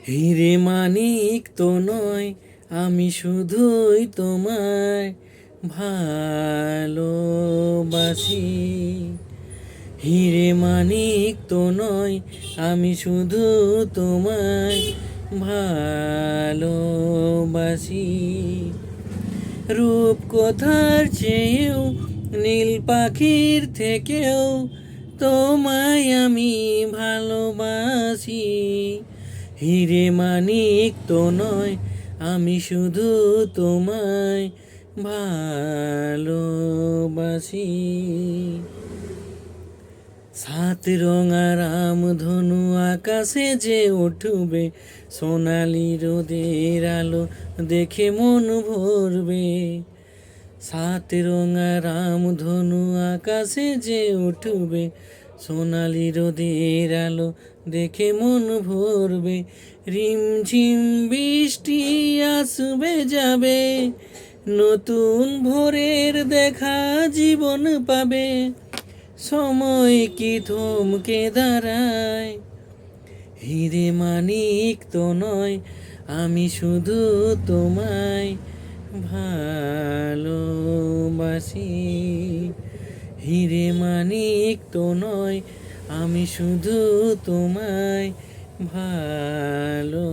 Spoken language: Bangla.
হিরে মানিক তো নয়, আমি শুধুই তোমায় ভালোবাসি। হিরে মানিক তো নয়, আমি শুধু তোমায় ভালোবাসি। রূপ কথার চেয়েও, নীল পাখির থেকেও তোমায় আমি ভালোবাসি। হিরে মানিক তো নয়, আমি শুধু তোমায় ভালোবাসি। সাত রঙা রামধনু আকাশে যে উঠবে, সোনালি রোদের আলো দেখে মন ভরবে। সাত রঙা রামধনু আকাশে যে উঠবে, সোনালি রোদের আলো দেখে মন ভরবে। রিমঝিম বৃষ্টি আসবে যাবে, নতুন ভোরের দেখা জীবন পাবে। সময় কি থমকে দাঁড়ায়? হিরে মানিক তো নয়, আমি শুধু তোমায় ভালোবাসি। হিরে মানিক তো নয়, আমি শুধু তোমায় ভালোবাসি।